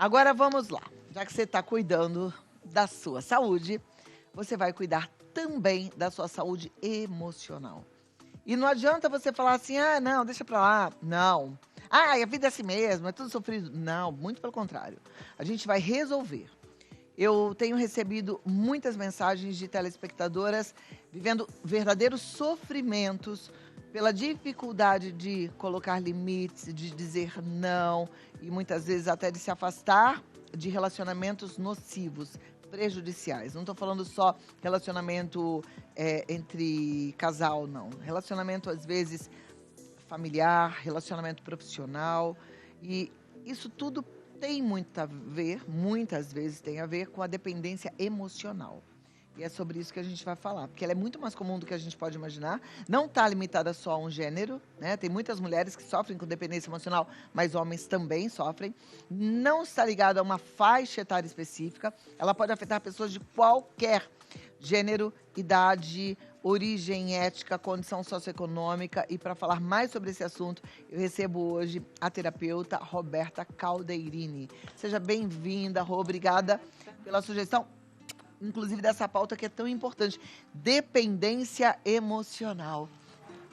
Agora vamos lá. Já que você está cuidando da sua saúde, você vai cuidar também da sua saúde emocional. E não adianta você falar assim, ah, não, deixa pra lá. Não. Ah, a vida é assim mesmo, é tudo sofrido. Não, muito pelo contrário. A gente vai resolver. Eu tenho recebido muitas mensagens de telespectadoras vivendo verdadeiros sofrimentos pela dificuldade de colocar limites, de dizer não e muitas vezes até de se afastar de relacionamentos nocivos, prejudiciais. Não estou falando só relacionamento entre casal, não. Relacionamento, às vezes, familiar, relacionamento profissional. E isso tudo tem muito a ver, muitas vezes tem a ver com a dependência emocional. E é sobre isso que a gente vai falar, porque ela é muito mais comum do que a gente pode imaginar. Não está limitada só a um gênero, né? Tem muitas mulheres que sofrem com dependência emocional, mas homens também sofrem. Não está ligada a uma faixa etária específica. Ela pode afetar pessoas de qualquer gênero, idade, origem étnica, condição socioeconômica. E para falar mais sobre esse assunto, eu recebo hoje a terapeuta Roberta Caldeirini. Seja bem-vinda, Rô. Obrigada pela sugestão, inclusive dessa pauta que é tão importante, dependência emocional.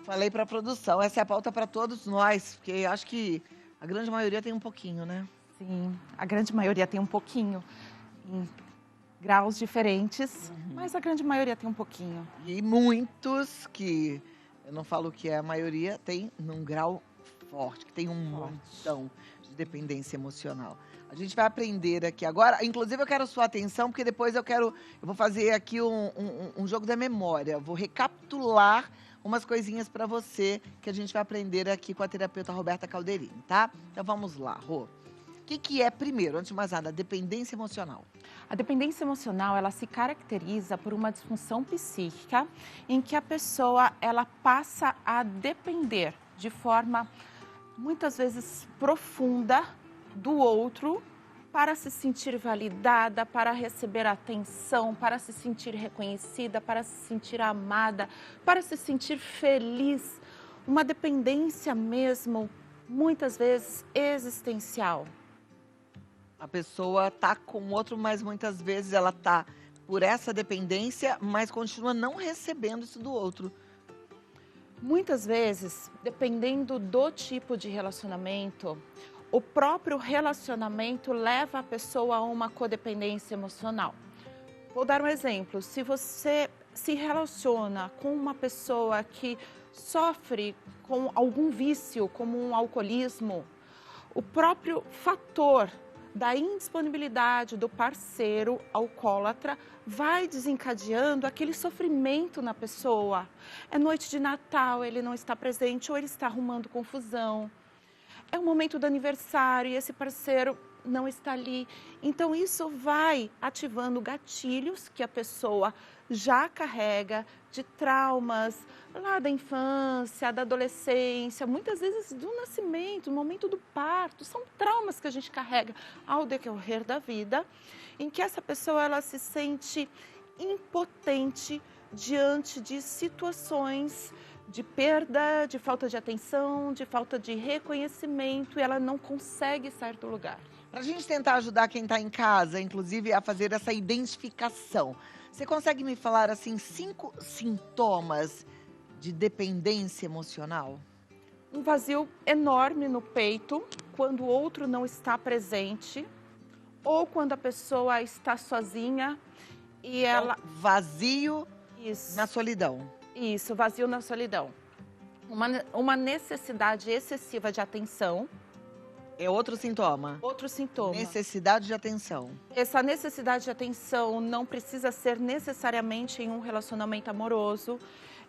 Falei para a produção, essa é a pauta para todos nós, porque acho que a grande maioria tem um pouquinho, né? Sim, a grande maioria tem um pouquinho, em graus diferentes, mas a grande maioria tem um pouquinho. E muitos que, eu não falo que é a maioria, tem num grau forte, que tem um montão de dependência emocional. A gente vai aprender aqui agora. Inclusive, eu quero sua atenção, porque depois eu vou fazer aqui um jogo da memória. Vou recapitular umas coisinhas para você que a gente vai aprender aqui com a terapeuta Roberta Caldeirini, tá? Então vamos lá, Rô. O que é, primeiro, antes de mais nada, a dependência emocional? A dependência emocional, ela se caracteriza por uma disfunção psíquica em que a pessoa, ela passa a depender de forma, muitas vezes, profunda do outro para se sentir validada, para receber atenção, para se sentir reconhecida, para se sentir amada, para se sentir feliz. Uma dependência mesmo, muitas vezes, existencial. A pessoa tá com o outro, mas muitas vezes ela tá por essa dependência, mas continua não recebendo isso do outro. Muitas vezes, dependendo do tipo de relacionamento, o próprio relacionamento leva a pessoa a uma codependência emocional. Vou dar um exemplo. Se você se relaciona com uma pessoa que sofre com algum vício, como um alcoolismo, o próprio fator da indisponibilidade do parceiro alcoólatra vai desencadeando aquele sofrimento na pessoa. É noite de Natal, ele não está presente ou ele está arrumando confusão. É o momento do aniversário e esse parceiro não está ali. Então, isso vai ativando gatilhos que a pessoa já carrega de traumas lá da infância, da adolescência, muitas vezes do nascimento, no momento do parto. São traumas que a gente carrega ao decorrer da vida, em que essa pessoa ela se sente impotente diante de situações de perda, de falta de atenção, de falta de reconhecimento, e ela não consegue sair do lugar. Para a gente tentar ajudar quem está em casa, inclusive, a fazer essa identificação, você consegue me falar, assim, 5 sintomas de dependência emocional? Um vazio enorme no peito, quando o outro não está presente, ou quando a pessoa está sozinha e ela... Vazio Isso. na solidão. Isso, vazio na solidão. Uma necessidade excessiva de atenção. É outro sintoma. Outro sintoma. Necessidade de atenção. Essa necessidade de atenção não precisa ser necessariamente em um relacionamento amoroso.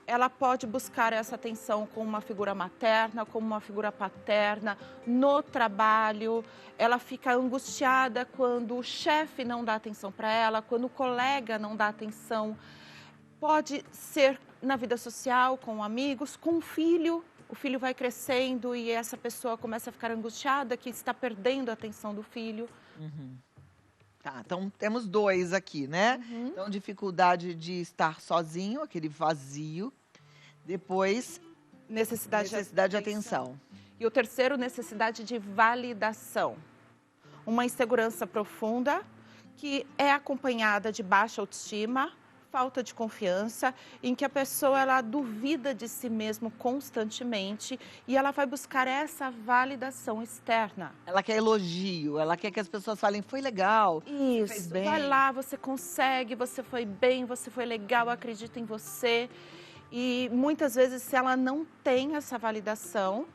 Ela pode buscar essa atenção com uma figura materna, como uma figura paterna, no trabalho. Ela fica angustiada quando o chefe não dá atenção para ela, quando o colega não dá atenção. Pode ser na vida social, com amigos, com o filho. O filho vai crescendo e essa pessoa começa a ficar angustiada que está perdendo a atenção do filho. Tá, então temos 2 aqui, né? Então, dificuldade de estar sozinho, aquele vazio. Depois, necessidade de atenção. E o terceiro, necessidade de validação. uma insegurança profunda, que é acompanhada de baixa autoestima, falta de confiança, em que a pessoa ela duvida de si mesmo constantemente e ela vai buscar essa validação externa. Ela quer elogio, ela quer que as pessoas falem, foi legal, você fez Isso, bem. vai lá, você consegue, você foi bem, você foi legal, acredita em você. E muitas vezes, se ela não tem essa validação,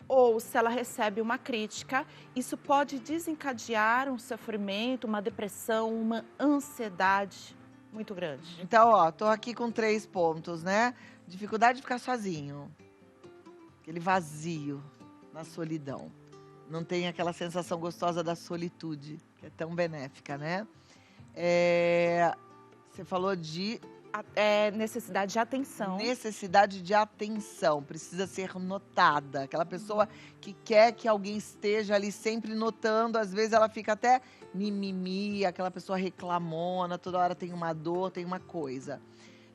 ou se ela recebe uma crítica, isso pode desencadear um sofrimento, uma depressão, uma ansiedade muito grande. Então, ó, tô aqui com 3 pontos, né? Dificuldade de ficar sozinho. Aquele vazio na solidão. Não tem aquela sensação gostosa da solitude, que é tão benéfica, né? Você falou de Necessidade de atenção. necessidade de atenção, precisa ser notada. Aquela pessoa que quer que alguém esteja ali sempre notando, às vezes ela fica até mimimi, aquela pessoa reclamona, toda hora tem uma dor, tem uma coisa.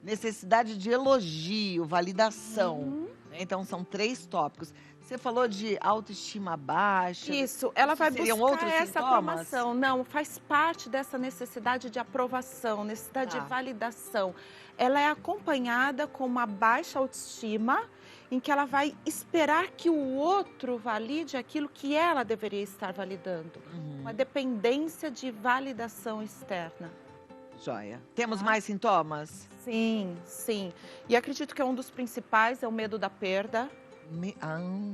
Necessidade de elogio, validação. Né? Então, são 3 tópicos. Você falou de autoestima baixa. Isso, ela vai seriam buscar outros essa sintomas? aprovação. Não, faz parte dessa necessidade de aprovação, necessidade Tá. de validação. Ela é acompanhada com uma baixa autoestima, em que ela vai esperar que o outro valide aquilo que ela deveria estar validando. Uma dependência de validação externa. Joia. Temos Tá. mais sintomas? Sim, sim. E acredito que um dos principais é o medo da perda.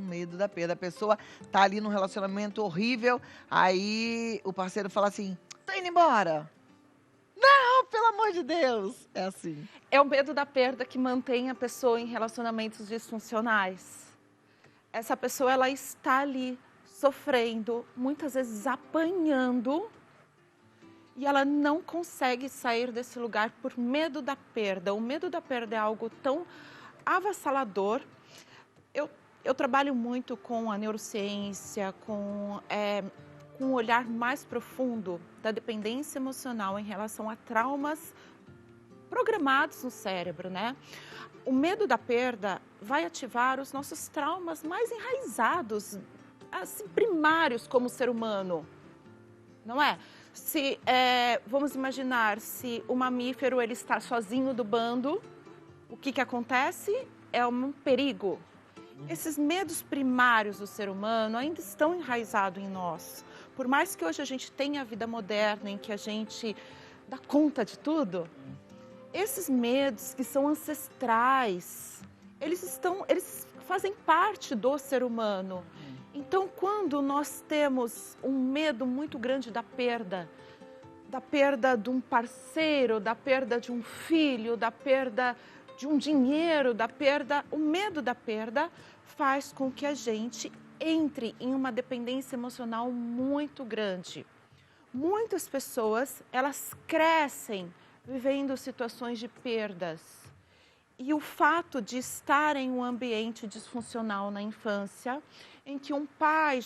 Medo da perda. A pessoa tá ali num relacionamento horrível, aí o parceiro fala assim, tô indo embora. Não, pelo amor de Deus. É assim. É o medo da perda que mantém a pessoa em relacionamentos disfuncionais. Essa pessoa, ela está ali sofrendo, muitas vezes apanhando, e ela não consegue sair desse lugar por medo da perda. O medo da perda é algo tão avassalador. Eu trabalho muito com a neurociência, com um olhar mais profundo da dependência emocional em relação a traumas programados no cérebro, né? O medo da perda vai ativar os nossos traumas mais enraizados, assim, primários como ser humano, não é? Vamos imaginar, se o mamífero ele está sozinho do bando, o que acontece? É um perigo. Esses medos primários do ser humano ainda estão enraizados em nós. Por mais que hoje a gente tenha a vida moderna em que a gente dá conta de tudo, esses medos que são ancestrais, eles fazem parte do ser humano. Então, quando nós temos um medo muito grande da perda de um parceiro, da perda de um filho, da perda de um dinheiro, o medo da perda faz com que a gente entre em uma dependência emocional muito grande. Muitas pessoas, elas crescem vivendo situações de perdas. E o fato de estar em um ambiente disfuncional na infância, em que um pai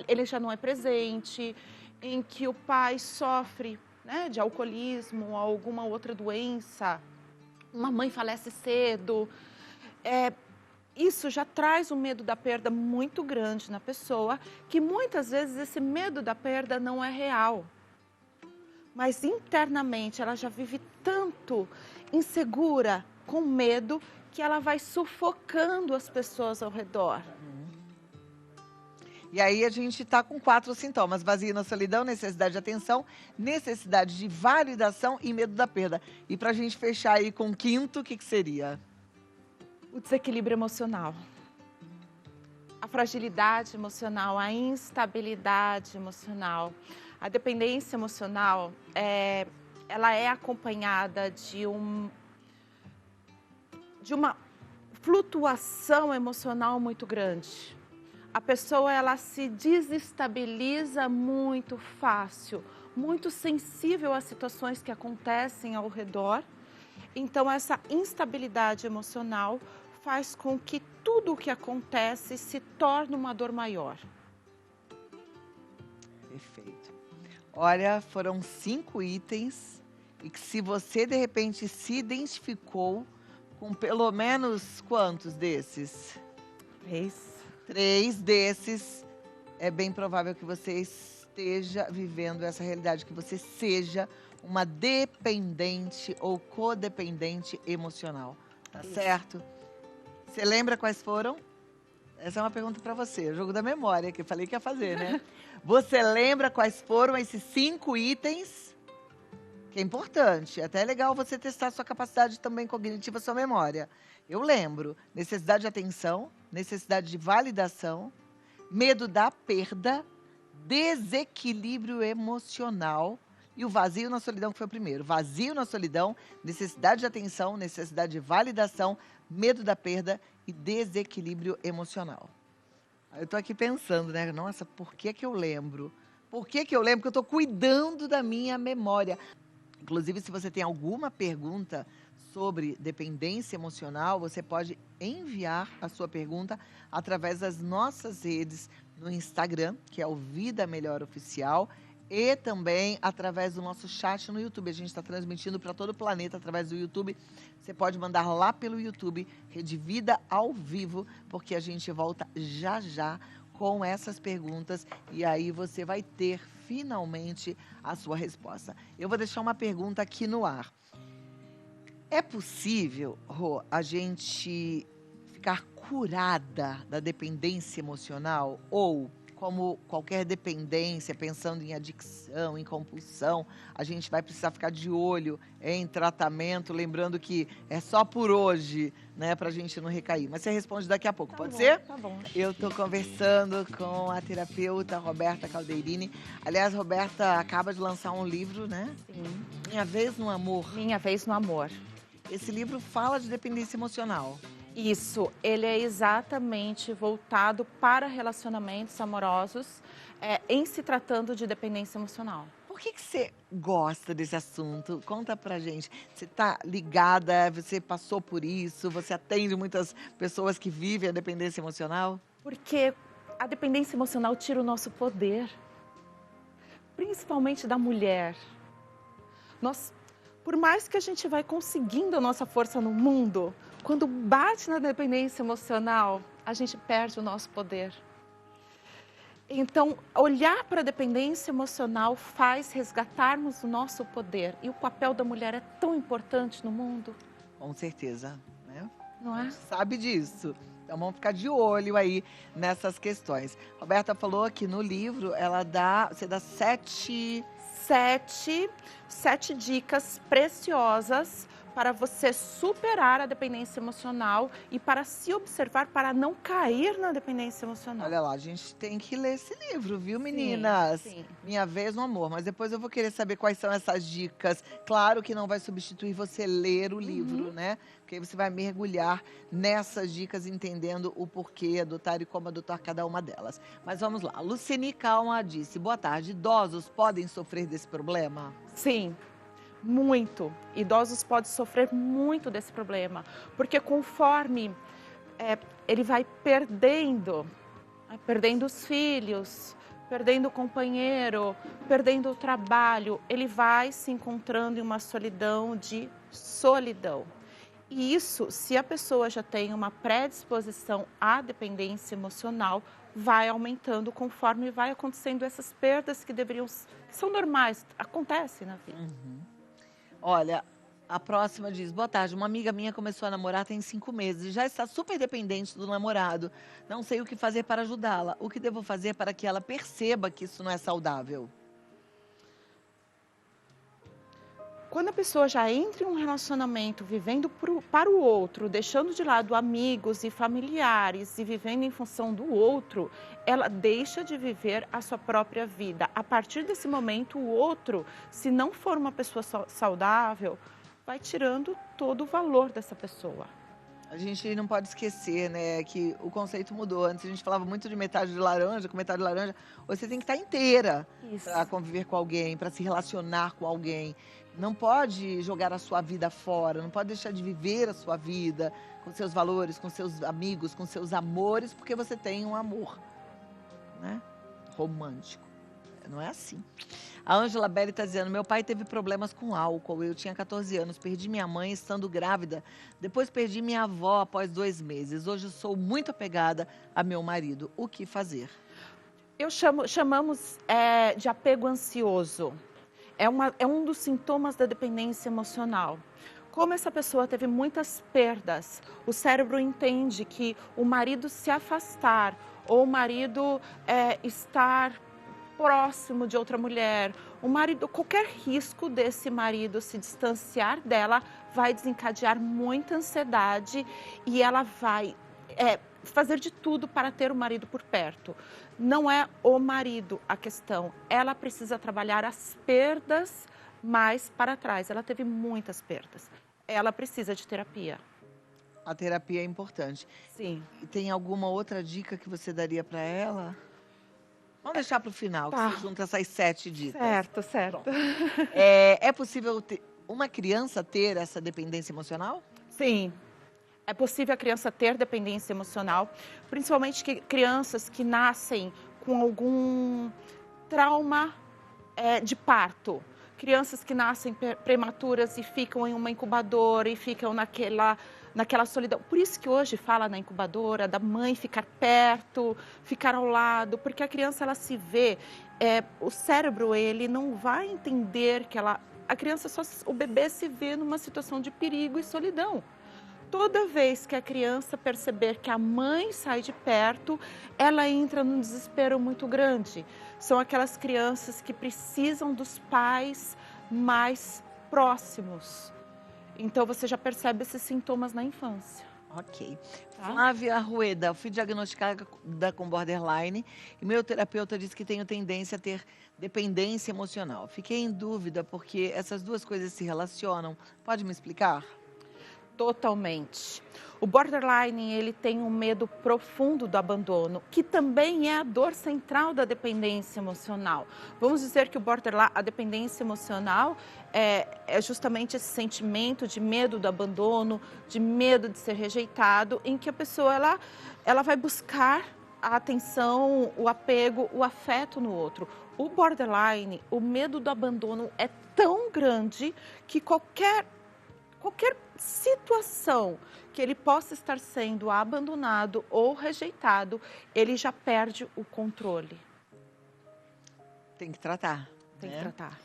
ele já não é presente, em que o pai sofre, né, de alcoolismo ou alguma outra doença, uma mãe falece cedo, isso já traz um medo da perda muito grande na pessoa, que muitas vezes esse medo da perda não é real. Mas internamente ela já vive tanto insegura, com medo, que ela vai sufocando as pessoas ao redor. E aí a gente tá com 4 sintomas: vazio na solidão, necessidade de atenção, necessidade de validação e medo da perda. E pra gente fechar aí com o 5º, o que seria? O desequilíbrio emocional. A fragilidade emocional, a instabilidade emocional. A dependência emocional, ela é acompanhada de uma flutuação emocional muito grande. A pessoa, ela se desestabiliza muito fácil, muito sensível às situações que acontecem ao redor. Então, essa instabilidade emocional faz com que tudo o que acontece se torne uma dor maior. Perfeito. Olha, foram 5 itens e que, se você de repente se identificou com pelo menos quantos desses? 3. 3 desses, é bem provável que você esteja vivendo essa realidade, que você seja uma dependente ou codependente emocional, tá certo? Você lembra quais foram? Essa é uma pergunta para você, o jogo da memória, que eu falei que ia fazer, né? Você lembra quais foram esses 5 itens? Que é importante, é até legal você testar sua capacidade também cognitiva, sua memória. Eu lembro, necessidade de atenção, necessidade de validação, medo da perda, desequilíbrio emocional e o vazio na solidão, que foi o primeiro. Vazio na solidão, necessidade de atenção, necessidade de validação, medo da perda e desequilíbrio emocional. Eu tô aqui pensando, né? Nossa, por que que eu lembro? Por que que eu lembro? Porque eu tô cuidando da minha memória. Inclusive, se você tem alguma pergunta sobre dependência emocional, você pode enviar a sua pergunta através das nossas redes no Instagram, que é o Vida Melhor Oficial, e também através do nosso chat no YouTube. A gente está transmitindo para todo o planeta através do YouTube. Você pode mandar lá pelo YouTube, Rede Vida ao vivo, porque a gente volta já já com essas perguntas e aí você vai ter finalmente a sua resposta. Eu vou deixar uma pergunta aqui no ar. É possível, Rô, a gente ficar curada da dependência emocional? Ou, como qualquer dependência, pensando em adicção, em compulsão, a gente vai precisar ficar de olho em tratamento, lembrando que é só por hoje, né, pra gente não recair. Mas você responde daqui a pouco, pode ser? Tá bom. Eu tô conversando com a terapeuta Roberta Caldeirini. Aliás, Roberta acaba de lançar um livro, né? Sim. Minha Vez no Amor. Minha Vez no Amor. Esse livro fala de dependência emocional. Isso, ele é exatamente voltado para relacionamentos amorosos, em se tratando de dependência emocional. Por que você gosta desse assunto? Conta pra gente. Você tá ligada, você passou por isso, você atende muitas pessoas que vivem a dependência emocional? Porque a dependência emocional tira o nosso poder, principalmente da mulher. Por mais que a gente vai conseguindo a nossa força no mundo, quando bate na dependência emocional, a gente perde o nosso poder. Então, olhar para a dependência emocional faz resgatarmos o nosso poder. E o papel da mulher é tão importante no mundo. Com certeza, né? Não é? Sabe disso. Então vamos ficar de olho aí nessas questões. Roberta falou que no livro você dá 7 dicas preciosas para você superar a dependência emocional e para se observar para não cair na dependência emocional. Olha lá, a gente tem que ler esse livro, viu, meninas? Sim. Minha Vez no Amor. Mas depois eu vou querer saber quais são essas dicas. Claro que não vai substituir você ler o livro, né? Porque aí você vai mergulhar nessas dicas, entendendo o porquê adotar e como adotar cada uma delas. Mas vamos lá. Luceni Calma disse, boa tarde, idosos podem sofrer desse problema? Sim. Muito. Idosos podem sofrer muito desse problema, porque conforme ele vai perdendo os filhos, perdendo o companheiro, perdendo o trabalho, ele vai se encontrando em uma solidão de solidão. E isso, se a pessoa já tem uma predisposição à dependência emocional, vai aumentando conforme vai acontecendo essas perdas que são normais, acontecem na vida. Olha, a próxima diz, boa tarde, uma amiga minha começou a namorar tem 5 meses e já está super dependente do namorado. Não sei o que fazer para ajudá-la. O que devo fazer para que ela perceba que isso não é saudável? Quando a pessoa já entra em um relacionamento vivendo para o outro, deixando de lado amigos e familiares e vivendo em função do outro, ela deixa de viver a sua própria vida. A partir desse momento, o outro, se não for uma pessoa saudável, vai tirando todo o valor dessa pessoa. A gente não pode esquecer, né, que o conceito mudou. Antes a gente falava muito de metade de laranja, com metade de laranja. Você tem que estar inteira para conviver com alguém, para se relacionar com alguém. Não pode jogar a sua vida fora, não pode deixar de viver a sua vida com seus valores, com seus amigos, com seus amores, porque você tem um amor, né, romântico. Não é assim. A Ângela Belli está dizendo, meu pai teve problemas com álcool, eu tinha 14 anos, perdi minha mãe estando grávida, depois perdi minha avó após 2 meses. Hoje sou muito apegada a meu marido. O que fazer? Chamamos de apego ansioso. É um dos sintomas da dependência emocional. Como essa pessoa teve muitas perdas, o cérebro entende que o marido se afastar ou o marido estar próximo de outra mulher, o marido, qualquer risco desse marido se distanciar dela vai desencadear muita ansiedade e ela vai fazer de tudo para ter o marido por perto. Não é o marido a questão, ela precisa trabalhar as perdas mais para trás. Ela teve muitas perdas. Ela precisa de terapia. A terapia é importante. Sim. E tem alguma outra dica que você daria para ela? Vamos deixar para o final, Tá. que você junta essas 7 dicas. Certo. É possível uma criança ter essa dependência emocional? Sim. É possível a criança ter dependência emocional, principalmente crianças que nascem com algum trauma de parto. Crianças que nascem prematuras e ficam em uma incubadora e ficam naquela solidão. Por isso que hoje fala na incubadora, da mãe ficar perto, ficar ao lado, porque a criança ela se vê, o cérebro ele não vai entender que o bebê se vê numa situação de perigo e solidão. Toda vez que a criança perceber que a mãe sai de perto, ela entra num desespero muito grande. São aquelas crianças que precisam dos pais mais próximos. Então, você já percebe esses sintomas na infância. Ok. Tá? Flávia Rueda, fui diagnosticada com borderline e meu terapeuta disse que tenho tendência a ter dependência emocional. Fiquei em dúvida porque essas duas coisas se relacionam. Pode me explicar? Totalmente. O borderline, ele tem um medo profundo do abandono, que também é a dor central da dependência emocional. Vamos dizer que a dependência emocional é justamente esse sentimento de medo do abandono, de medo de ser rejeitado, em que a pessoa ela vai buscar a atenção, o apego, o afeto no outro. O borderline, o medo do abandono é tão grande que qualquer situação que ele possa estar sendo abandonado ou rejeitado, ele já perde o controle. Tem que tratar. Tem que tratar.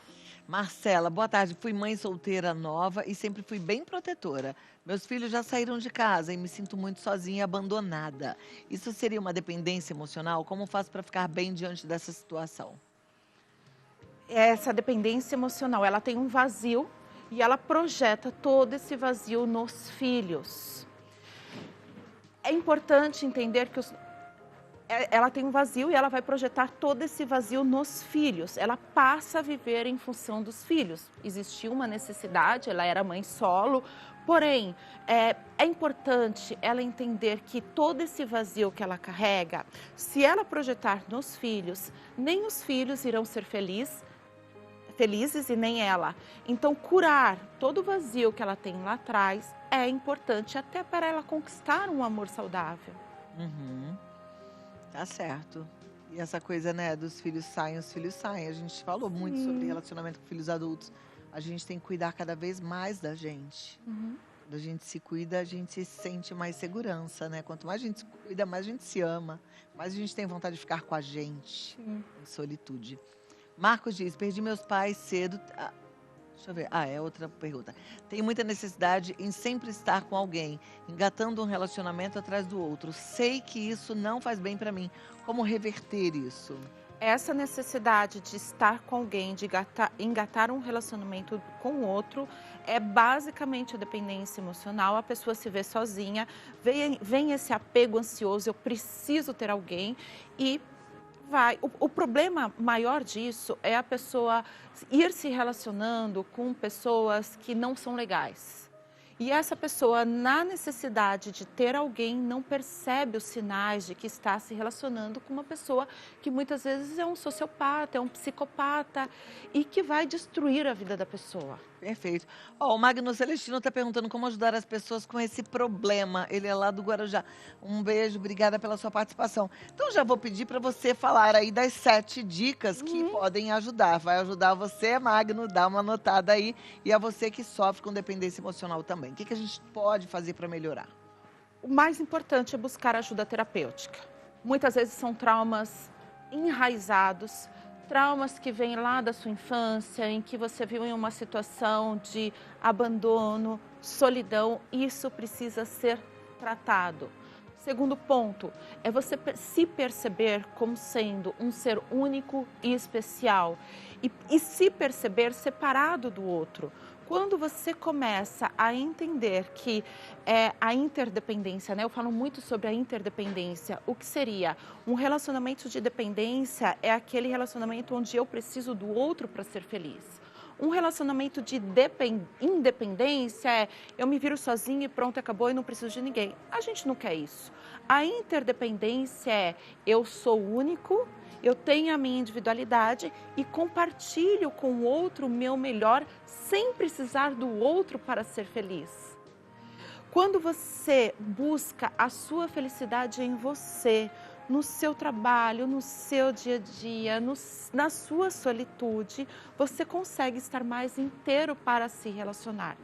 Marcela, boa tarde. Fui mãe solteira nova e sempre fui bem protetora. Meus filhos já saíram de casa e me sinto muito sozinha e abandonada. Isso seria uma dependência emocional? Como faço para ficar bem diante dessa situação? Essa dependência emocional, ela tem um vazio e ela projeta todo esse vazio nos filhos. É importante entender que ela tem um vazio e ela vai projetar todo esse vazio nos filhos. Ela passa a viver em função dos filhos. Existiu uma necessidade, ela era mãe solo, porém, é importante ela entender que todo esse vazio que ela carrega, se ela projetar nos filhos, nem os filhos irão ser felizes e nem ela. Então, curar todo o vazio que ela tem lá atrás é importante até para ela conquistar um amor saudável. Uhum. Tá certo. E essa coisa, né, dos filhos saem, os filhos saem. A gente falou muito sobre relacionamento com filhos adultos. A gente tem que cuidar cada vez mais da gente. Uhum. Quando a gente se cuida, a gente se sente mais segurança, né? Quanto mais a gente se cuida, mais a gente se ama. Mais a gente tem vontade de ficar com a gente, em solitude. Marcos diz, perdi meus pais cedo. Deixa eu ver. É outra pergunta. Tenho muita necessidade em sempre estar com alguém, engatando um relacionamento atrás do outro. Sei que isso não faz bem para mim. Como reverter isso? Essa necessidade de estar com alguém, de engatar um relacionamento com o outro, é basicamente a dependência emocional. A pessoa se vê sozinha, vem esse apego ansioso, eu preciso ter alguém e o problema maior disso é a pessoa ir se relacionando com pessoas que não são legais. E essa pessoa, na necessidade de ter alguém, não percebe os sinais de que está se relacionando com uma pessoa que muitas vezes é um sociopata, é um psicopata e que vai destruir a vida da pessoa. Perfeito. O Magno Celestino está perguntando como ajudar as pessoas com esse problema. Ele é lá do Guarujá. Um beijo, obrigada pela sua participação. Então, já vou pedir para você falar aí das 7 dicas que podem ajudar. Vai ajudar você, Magno, dá uma anotada aí. E a você que sofre com dependência emocional também. O que a gente pode fazer para melhorar? O mais importante é buscar ajuda terapêutica. Muitas vezes são traumas enraizados, traumas que vêm lá da sua infância, em que você viu em uma situação de abandono, solidão, isso precisa ser tratado. Segundo ponto, é você se perceber como sendo um ser único e especial e se perceber separado do outro. Quando você começa a entender que a interdependência, né? Eu falo muito sobre a interdependência. O que seria? Um relacionamento de dependência é aquele relacionamento onde eu preciso do outro para ser feliz. Um relacionamento de independência é eu me viro sozinho e pronto, acabou e não preciso de ninguém. A gente não quer isso. A interdependência é eu sou único, eu tenho a minha individualidade e compartilho com o outro o meu melhor sem precisar do outro para ser feliz. Quando você busca a sua felicidade em você, no seu trabalho, no seu dia a dia, na sua solitude, você consegue estar mais inteiro para se relacionar.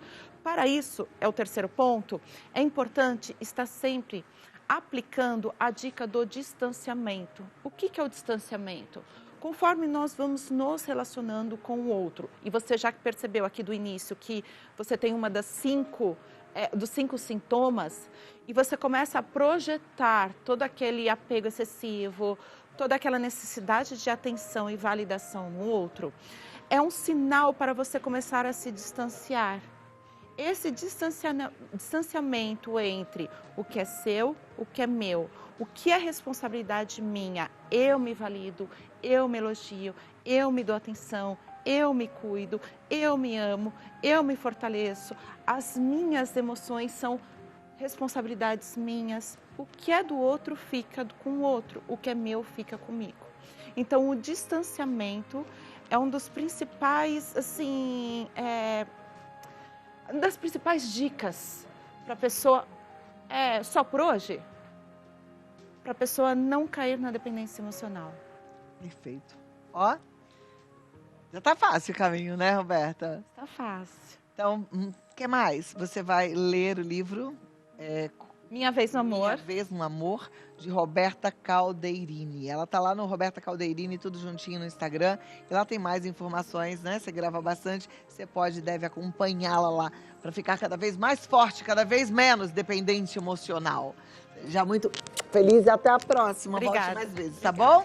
Para isso, é o terceiro ponto, é importante estar sempre aplicando a dica do distanciamento. O que é o distanciamento? Conforme nós vamos nos relacionando com o outro, e você já percebeu aqui do início que você tem uma dos 5 sintomas, e você começa a projetar todo aquele apego excessivo, toda aquela necessidade de atenção e validação no outro, é um sinal para você começar a se distanciar. Esse distanciamento entre o que é seu, o que é meu, o que é responsabilidade minha, eu me valido, eu me elogio, eu me dou atenção, eu me cuido, eu me amo, eu me fortaleço, as minhas emoções são responsabilidades minhas, o que é do outro fica com o outro, o que é meu fica comigo. Então, o distanciamento é um dos principais, assim, das principais dicas para a pessoa, só por hoje, para a pessoa não cair na dependência emocional. Perfeito. Ó, já tá fácil o caminho, né, Roberta? Tá fácil. Então, o que mais? Você vai ler o livro Minha Vez no Amor. Minha Vez no Amor, de Roberta Calderini. Ela tá lá no Roberta Calderini, tudo juntinho no Instagram. E lá tem mais informações, né? Você grava bastante, você deve acompanhá-la lá para ficar cada vez mais forte, cada vez menos dependente emocional. Já muito feliz e até a próxima. Obrigada. Volte mais vezes, tá bom?